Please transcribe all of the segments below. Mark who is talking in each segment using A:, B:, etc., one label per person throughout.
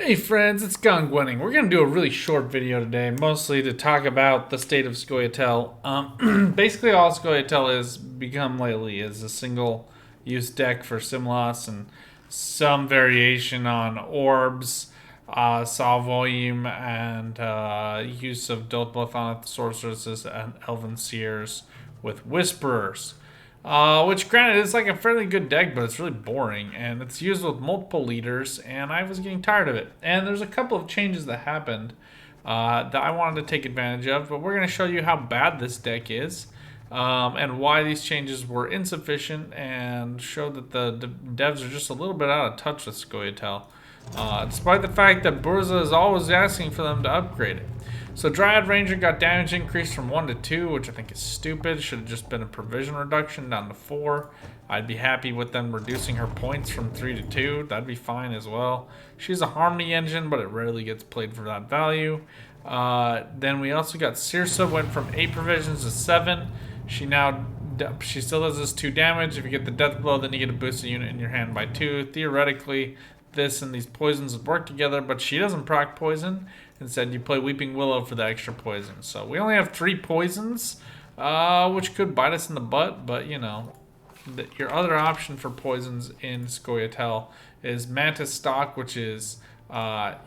A: Hey friends, it's Gwenting. We're going to do a really short video today, mostly to talk about the state of Scoia'tael. Basically all Scoia'tael has become lately is a single-use deck for Simlas and some variation on orbs, saw volume, and use of Dolph sorceresses and elven seers with whisperers. Which, granted, is like a fairly good deck, but it's really boring, and it's used with multiple leaders, and I was getting tired of it. And there's a couple of changes that happened that I wanted to take advantage of, but we're going to show you how bad this deck is, and why these changes were insufficient, and show that the devs are just a little bit out of touch with Scoia'tael, despite the fact that Burza is always asking for them to upgrade it. So Dryad Ranger got damage increased from 1 to 2, which I think is stupid. Should have just been a provision reduction down to 4. I'd be happy with them reducing her points from 3 to 2. That'd be fine as well. She's a Harmony engine, but it rarely gets played for that value. Then we also got Cirsa, went from 8 provisions to 7. She still does this 2 damage. If you get the death blow, then you get a boosted unit in your hand by 2. Theoretically, this and these poisons would work together, but she doesn't proc poison. Instead, you play Weeping Willow for the extra poison. So we only have 3 poisons, which could bite us in the butt, but you know, your other option for poisons in Scoia'tael is Mantis Stock, which is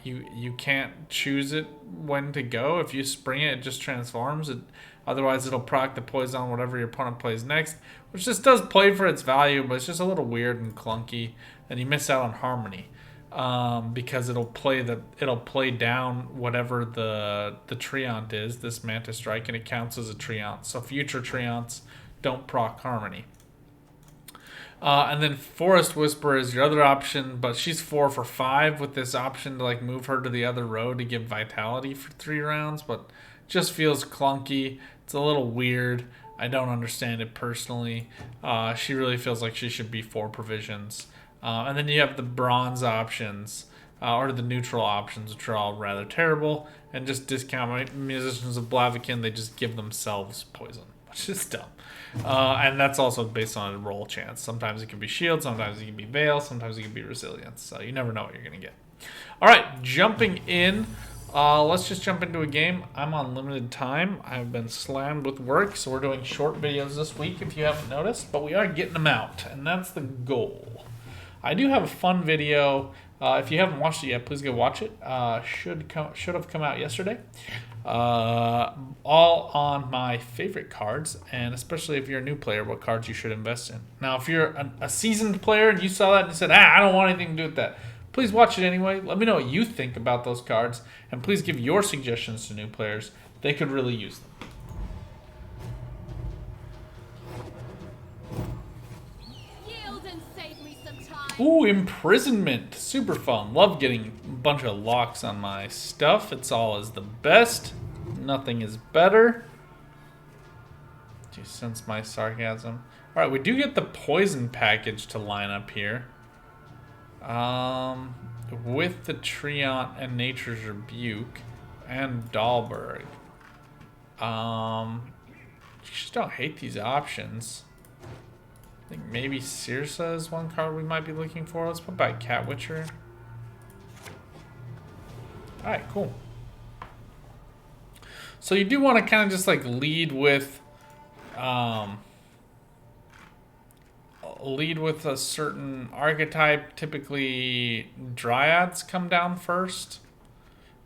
A: you can't choose it when to go. If you spring it, it just transforms it. Otherwise, it'll proc the poison on whatever your opponent plays next, which just does play for its value, but it's just a little weird and clunky, and you miss out on Harmony. Because it'll play down whatever the treant is, this Mantis Strike, and it counts as a treant. So future treants don't proc Harmony. And then Forest Whisperer is your other option, but she's 4 for 5 with this option to like move her to the other row to give Vitality for 3 rounds, but just feels clunky. It's a little weird. I don't understand it personally. She really feels like she should be 4 provisions. And then you have the bronze options, or the neutral options, which are all rather terrible, and just discount Musicians of Blaviken. They just give themselves poison, which is dumb. And that's also based on a roll chance. Sometimes it can be shield, sometimes it can be veil, sometimes it can be resilience. So you never know what you're going to get. All right, jumping in. Let's just jump into a game. I'm on limited time. I've been slammed with work, so we're doing short videos this week if you haven't noticed, but we are getting them out, and that's the goal. I do have a fun video. If you haven't watched it yet, please go watch it. Should have come out yesterday. All on my favorite cards, and especially if you're a new player, what cards you should invest in. Now, if you're a seasoned player and you saw that and you said, I don't want anything to do with that, please watch it anyway. Let me know what you think about those cards, and please give your suggestions to new players. They could really use them. Ooh, imprisonment. Super fun. Love getting a bunch of locks on my stuff. It's all is the best. Nothing is better. Do you sense my sarcasm? Alright, we do get the poison package to line up here. With the Treant and Nature's Rebuke and Dahlberg. Just don't hate these options. I think maybe Cirsa is one card we might be looking for. Let's put back Cat Witcher. Alright, cool. So you do want to kind of just like lead with a certain archetype. Typically Dryads come down first.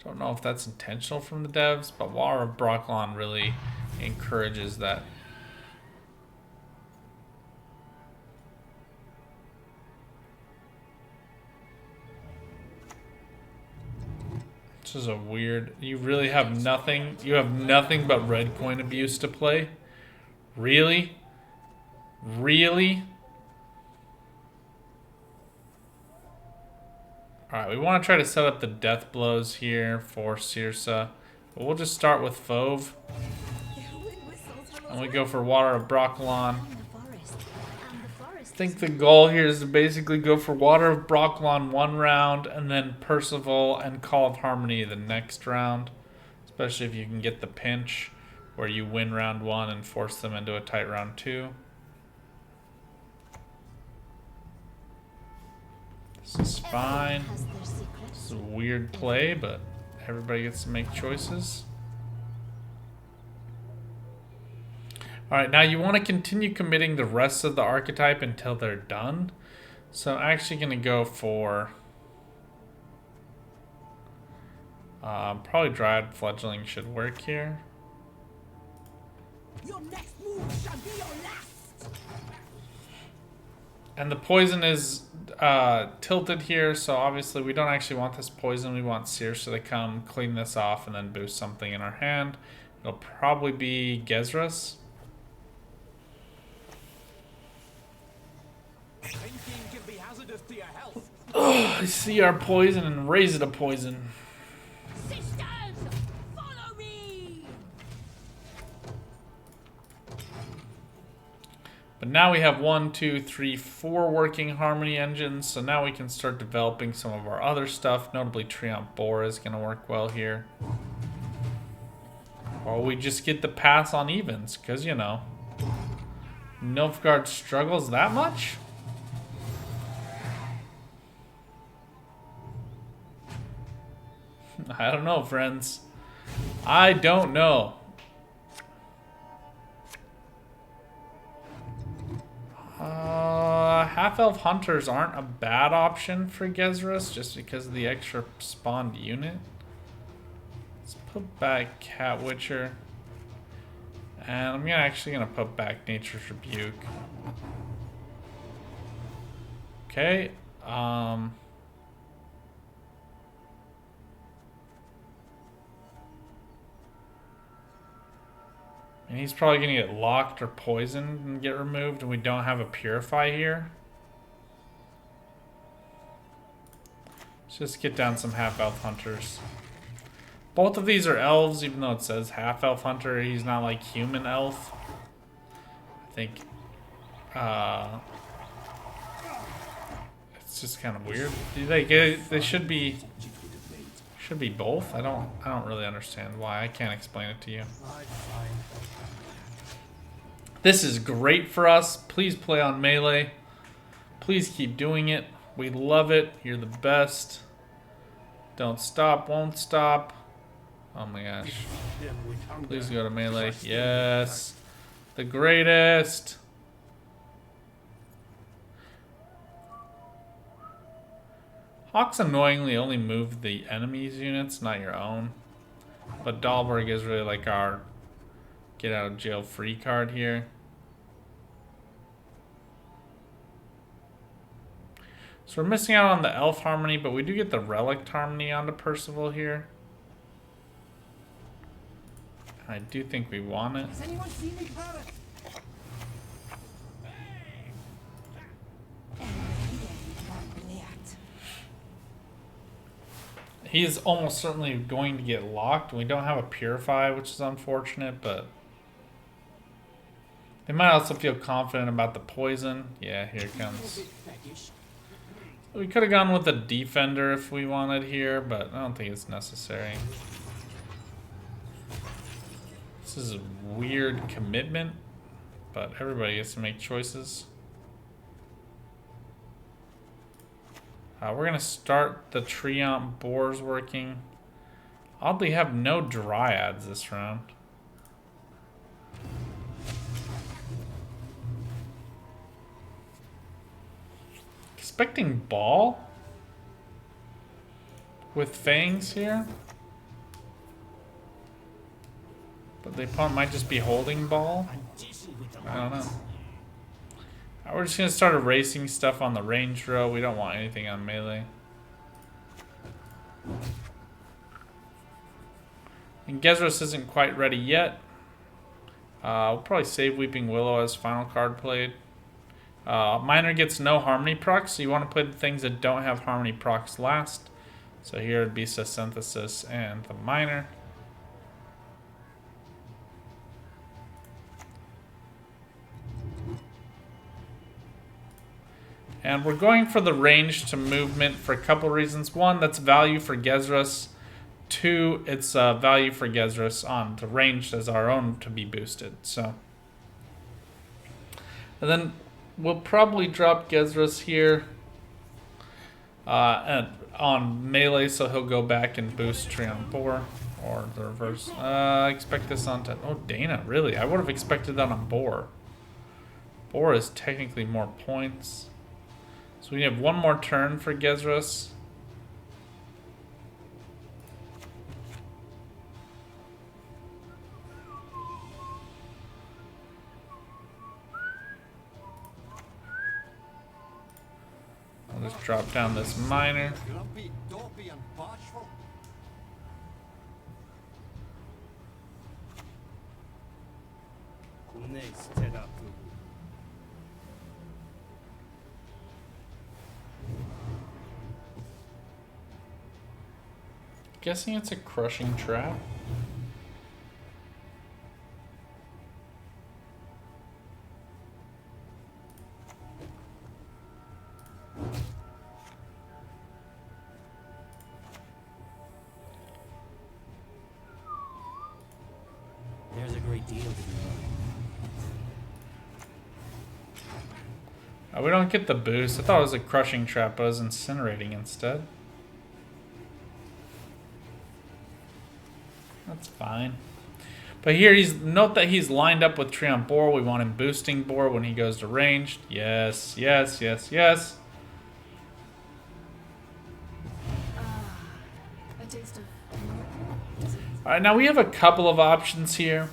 A: Don't know if that's intentional from the devs, but Water of Brocklon really encourages that. This is a weird... You really have nothing... You have nothing but red coin abuse to play? Really? Really? Alright, we want to try to set up the death blows here for Cirsa. But we'll just start with Fauve. And we go for Water of Brocklon. I think the goal here is to basically go for Water of Brocklon one round, and then Percival and Call of Harmony the next round. Especially if you can get the pinch, where you win round 1 and force them into a tight round 2. This is fine. This is a weird play, but everybody gets to make choices. Alright, now you want to continue committing the rest of the archetype until they're done. So I'm actually going to go for... probably Dryad Fledgling should work here.
B: Your next move shall be your last.
A: And the poison is tilted here, so obviously we don't actually want this poison. We want Circe to come clean this off and then boost something in our hand. It'll probably be Gezras. Oh, I see our poison and raise it a poison.
B: Sisters, follow me.
A: But now we have 1, 2, 3, 4 working harmony engines, so now we can start developing some of our other stuff. Notably, Treant Boar is going to work well here. Or we just get the pass on evens, because, you know, Nilfgaard struggles that much? I don't know, friends. I don't know. Half-elf hunters aren't a bad option for Gezras just because of the extra spawned unit. Let's put back Cat Witcher. And I'm actually gonna put back Nature's Rebuke. Okay. And he's probably going to get locked or poisoned and get removed, and we don't have a Purify here. Let's just get down some half-elf hunters. Both of these are elves, even though it says half-elf hunter. He's not like human elf. I think it's just kind of weird. They should be both. I don't really understand why. I can't explain it to you. This is great for us. Please play on melee. Please keep doing it. We love it. You're the best. Don't stop, won't stop. Oh my gosh. Please go to melee. Yes. The greatest. Hawks annoyingly only move the enemy's units, not your own. But Dahlberg is really like our get out of jail free card here. So we're missing out on the elf harmony, but we do get the relic harmony onto Percival here. I do think we want it.
B: Has anyone seen me, Parrot?
A: He is almost certainly going to get locked. We don't have a Purify, which is unfortunate, but they might also feel confident about the poison. Yeah, here it comes. We could have gone with a Defender if we wanted here, but I don't think it's necessary. This is a weird commitment, but everybody gets to make choices. We're going to start the Treant Boars working. Oddly have no Dryads this round. Expecting Ball? With Fangs here? But the opponent might just be holding Ball? I don't know. We're just going to start erasing stuff on the range row. We don't want anything on melee. And Gezras isn't quite ready yet. We'll probably save Weeping Willow as final card played. Miner gets no harmony procs, so you want to play the things that don't have harmony procs last. So here would be Synthesis and the Miner. And we're going for the range to movement for a couple reasons. One, that's value for Gezras. Two, it's value for Gezras on the range as our own to be boosted. So, and then we'll probably drop Gezras here. and on melee, so he'll go back and boost tree on boar, or the reverse. I expect this on oh, Dana, really? I would have expected that on boar. Boar is technically more points. So we have one more turn for Gezras. I'll just drop down this miner.
C: Grumpy, dopey, and bashful.
A: Guessing it's a crushing trap.
D: There's a great deal to be learned.
A: We don't get the boost. I thought it was a crushing trap, but it was incinerating instead. That's fine. But here note that he's lined up with tree on boar. We want him boosting boar when he goes to ranged. Yes, yes, yes, yes.
B: A taste of.
A: Alright, now we have a couple of options here.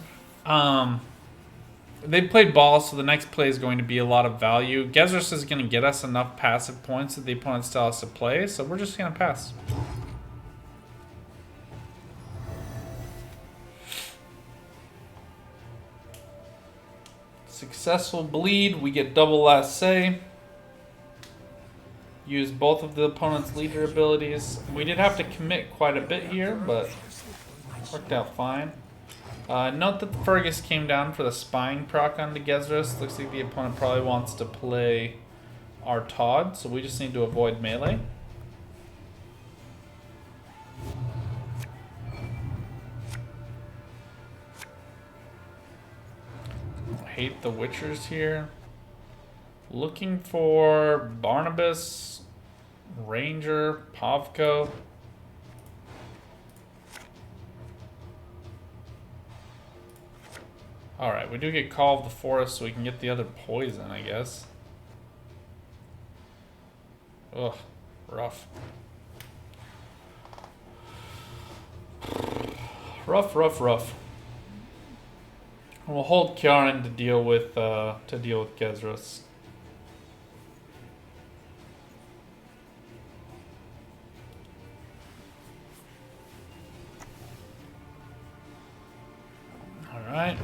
A: They played ball, so the next play is going to be a lot of value. Gezras is going to get us enough passive points that the opponent still has to play, so we're just going to pass. Successful bleed, we get double last say. Use both of the opponent's leader abilities. We did have to commit quite a bit here, but worked out fine. Note that the Fergus came down for the spying proc on the Gezras. Looks like the opponent probably wants to play our Todd, so we just need to avoid melee. Hate the Witchers here. Looking for Barnabas, Ranger, Pavko. Alright, we do get Call of the Forest, so we can get the other poison, I guess. Ugh, rough. Rough. We'll hold Kieran to deal with Gezras. Alright.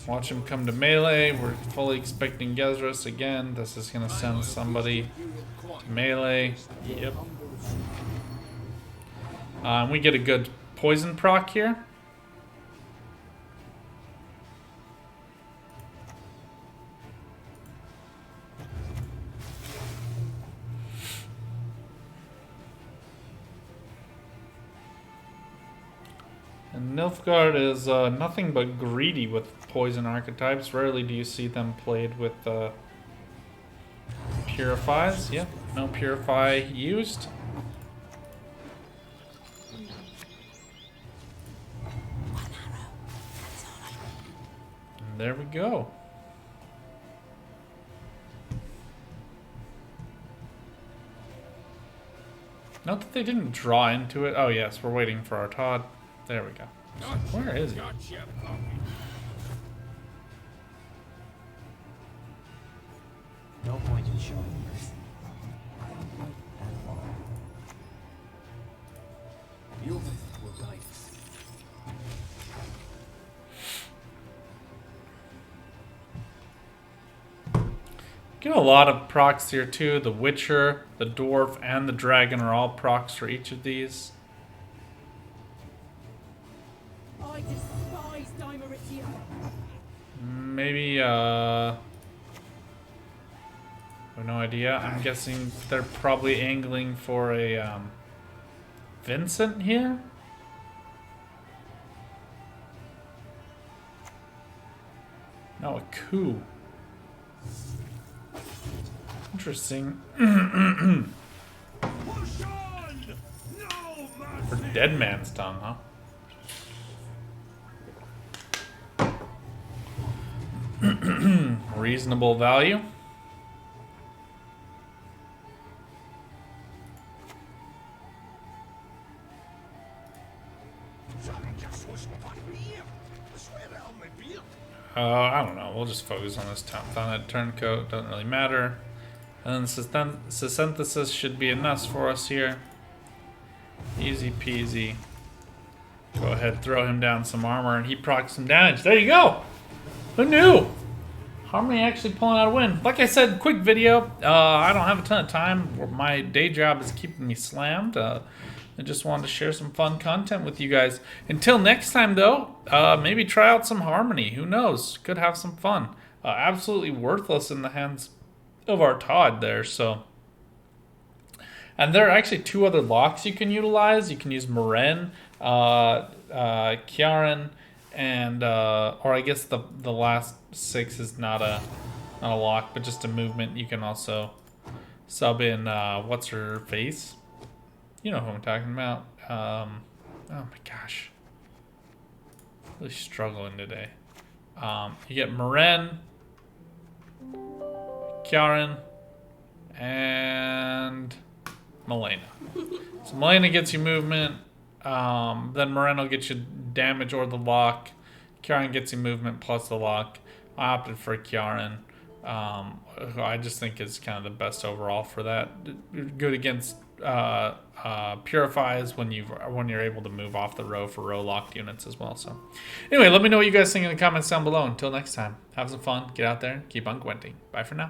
A: Watch him come to melee. We're fully expecting Gezras again. This is gonna send somebody to melee. Yep. We get a good poison proc here. And Nilfgaard is nothing but greedy with poison archetypes. Rarely do you see them played with purifies. Yep, no purify used. And there we go. Note that they didn't draw into it. Oh yes, we're waiting for our Todd. There we go. Where is he?
D: No point in showing mercy.
C: Your visit will guide us.
A: Get a lot of procs here too. The Witcher, the Dwarf, and the Dragon are all procs for each of these.
B: I despise Dimeritia.
A: Maybe, I have no idea. I'm guessing they're probably angling for a, Vincent here? No, a coup. Interesting.
C: Push on! No
A: For
C: mercy!
A: Dead Man's Tongue, huh? Reasonable value. I don't know. We'll just focus on this top Thonnet Turncoat. Doesn't really matter. And then Synthesis should be enough for us here. Easy peasy. Go ahead, throw him down some armor, and he procs some damage. There you go! Who knew? Harmony actually pulling out a win. Like I said, quick video. I don't have a ton of time. My day job is keeping me slammed. I just wanted to share some fun content with you guys. Until next time, though, maybe try out some Harmony. Who knows? Could have some fun. Absolutely worthless in the hands of our Todd there, so... And there are actually 2 other locks you can utilize. You can use Maren, Kiaran, and or I guess the last 6 is not a lock, but just a movement. You can also sub in what's her face. You know who I'm talking about. Oh my gosh, really struggling today. You get Maren, Kiaran, and Malena. So Malena gets you movement. Then Moreno gets you damage or the lock. Kiaran gets you movement plus the lock. I opted for Kiaran. Who I just think is kind of the best overall for that. Good against purifies when you're able to move off the row for row locked units as well. So anyway, let me know what you guys think in the comments down below. Until next time, have some fun, get out there, keep on Gwenting. Bye for now.